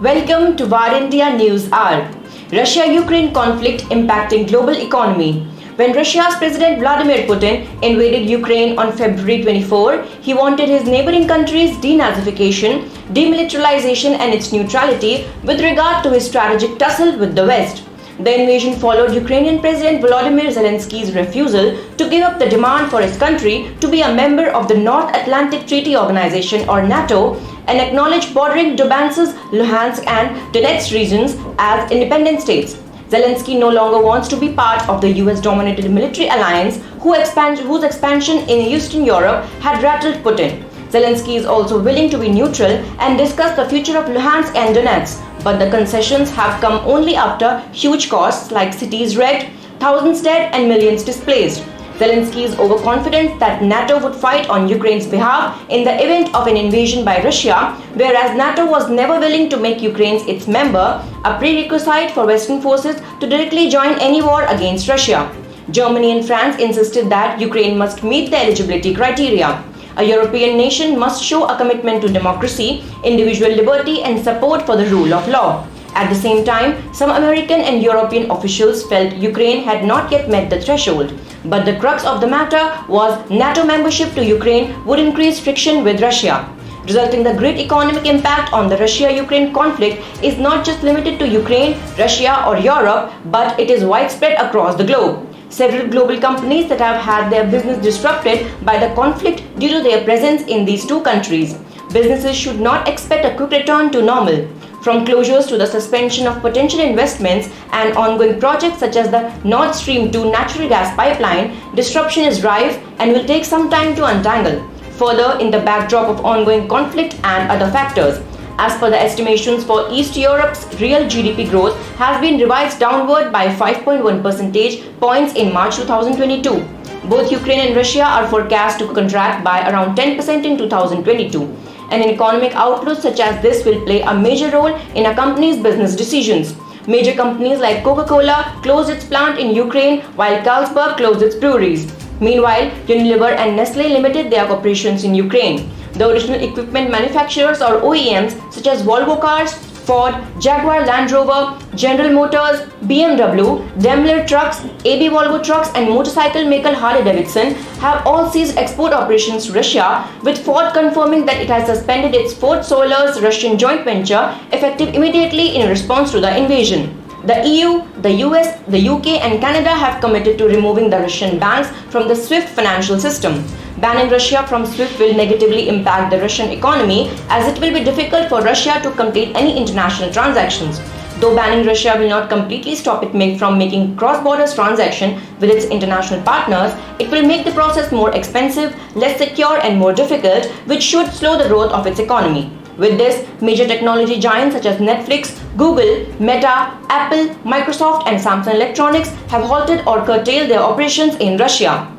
Welcome to VARINDIA News Hour. Russia-Ukraine conflict impacting global economy. When Russia's President Vladimir Putin invaded Ukraine on February 24, he wanted his neighboring country's denazification, demilitarization and its neutrality with regard to his strategic tussle with the West. The invasion followed Ukrainian President Volodymyr Zelensky's refusal to give up the demand for his country to be a member of the North Atlantic Treaty Organization or NATO and acknowledge bordering Donbass, Luhansk and Donetsk regions as independent states. Zelensky no longer wants to be part of the US-dominated military alliance whose expansion in Eastern Europe had rattled Putin. Zelensky is also willing to be neutral and discuss the future of Luhansk and Donetsk, but the concessions have come only after huge costs like cities wrecked, thousands dead and millions displaced. Zelensky is overconfident that NATO would fight on Ukraine's behalf in the event of an invasion by Russia, whereas NATO was never willing to make Ukraine its member, a prerequisite for Western forces to directly join any war against Russia. Germany and France insisted that Ukraine must meet the eligibility criteria. A European nation must show a commitment to democracy, individual liberty and support for the rule of law. At the same time, some American and European officials felt Ukraine had not yet met the threshold. But the crux of the matter was NATO membership to Ukraine would increase friction with Russia. Resulting the great economic impact on the Russia-Ukraine conflict is not just limited to Ukraine, Russia or Europe, but it is widespread across the globe. Several global companies that have had their business disrupted by the conflict due to their presence in these two countries. Businesses should not expect a quick return to normal. From closures to the suspension of potential investments and ongoing projects such as the Nord Stream 2 natural gas pipeline, disruption is rife and will take some time to untangle. Further, in the backdrop of ongoing conflict and other factors. As per the estimations for East Europe's real GDP growth has been revised downward by 5.1 percentage points in March 2022. Both Ukraine and Russia are forecast to contract by around 10% in 2022. An economic outlook such as this will play a major role in a company's business decisions. Major companies like Coca-Cola closed its plant in Ukraine while Carlsberg closed its breweries. Meanwhile, Unilever and Nestle limited their operations in Ukraine. The original equipment manufacturers or OEMs such as Volvo Cars, Ford, Jaguar-Land Rover, General Motors, BMW, Daimler Trucks, AB Volvo Trucks and motorcycle maker Harley-Davidson have all ceased export operations to Russia, with Ford confirming that it has suspended its Ford Solar's Russian joint venture effective immediately in response to the invasion. The EU, the US, the UK and Canada have committed to removing the Russian banks from the SWIFT financial system. Banning Russia from SWIFT will negatively impact the Russian economy as it will be difficult for Russia to complete any international transactions. Though banning Russia will not completely stop it from making cross-border transactions with its international partners, it will make the process more expensive, less secure and more difficult, which should slow the growth of its economy. With this, major technology giants such as Netflix, Google, Meta, Apple, Microsoft and Samsung Electronics have halted or curtailed their operations in Russia.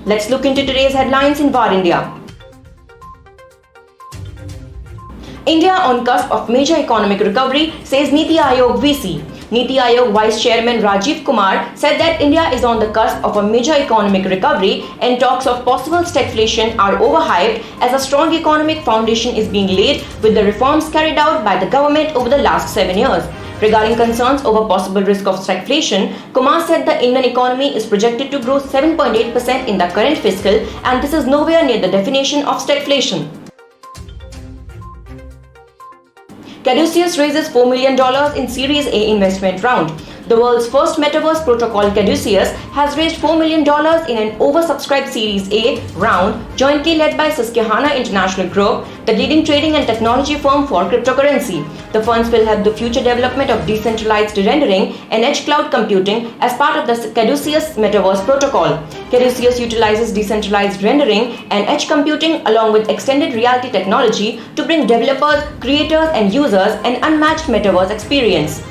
Let's look into today's headlines in VARINDIA. India on cusp of major economic recovery, says Niti Aayog VC. Niti Aayog Vice Chairman Rajiv Kumar said that India is on the cusp of a major economic recovery and talks of possible stagflation are overhyped as a strong economic foundation is being laid with the reforms carried out by the government over the last 7 years. Regarding concerns over possible risk of stagflation, Kumar said the Indian economy is projected to grow 7.8% in the current fiscal and this is nowhere near the definition of stagflation. Caduceus raises $4 million in Series A investment round. The world's first metaverse protocol, Caduceus, has raised $4 million in an oversubscribed Series A round, jointly led by Susquehanna International Group, the leading trading and technology firm for cryptocurrency. The funds will help the future development of decentralized rendering and edge cloud computing as part of the Caduceus metaverse protocol. Caduceus utilizes decentralized rendering and edge computing along with extended reality technology to bring developers, creators, and users an unmatched metaverse experience.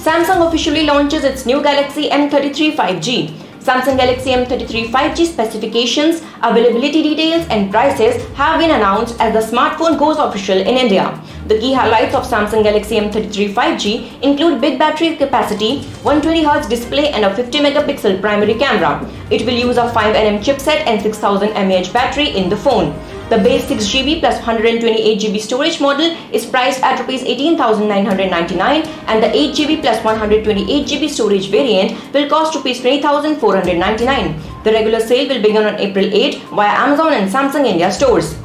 Samsung officially launches its new Galaxy M33 5G. Samsung Galaxy M33 5G specifications, availability details and prices have been announced as the smartphone goes official in India. The key highlights of Samsung Galaxy M33 5G include big battery capacity, 120Hz display and a 50 megapixel primary camera. It will use a 5nm chipset and 6000 mAh battery in the phone. The base 6GB plus 128GB storage model is priced at Rs 18,999 and the 8GB plus 128GB storage variant will cost Rs 20,499. The regular sale will begin on April 8 via Amazon and Samsung India stores.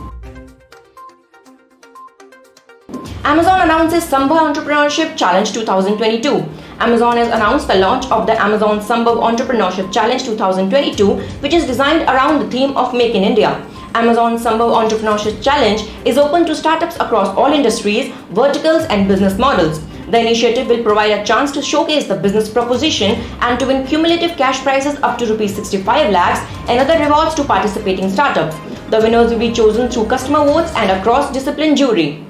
Amazon announces Smbhav Entrepreneurship Challenge 2022. Amazon has announced the launch of the Amazon Smbhav Entrepreneurship Challenge 2022, which is designed around the theme of Make in India. Amazon Smbhav Entrepreneurship Challenge is open to startups across all industries, verticals and business models. The initiative will provide a chance to showcase the business proposition and to win cumulative cash prizes up to Rs 65 lakhs and other rewards to participating startups. The winners will be chosen through customer votes and a cross-discipline jury.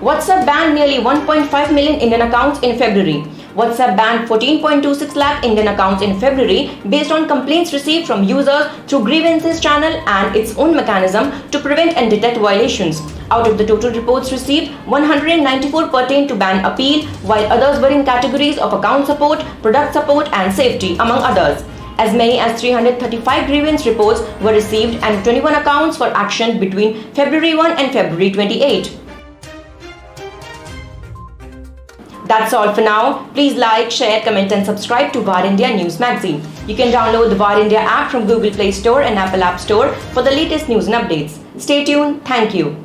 WhatsApp banned nearly 1.5 million Indian accounts in February. WhatsApp banned 14.26 lakh Indian accounts in February based on complaints received from users through grievances channel and its own mechanism to prevent and detect violations. Out of the total reports received, 194 pertain to ban appeal, while others were in categories of account support, product support and safety, among others. As many as 335 grievance reports were received and 21 accounts were actioned between February 1 and February 28. That's all for now. Please like, share, comment and subscribe to VARINDIA News Magazine. You can download the VARINDIA app from Google Play Store and Apple App Store for the latest news and updates. Stay tuned. Thank you.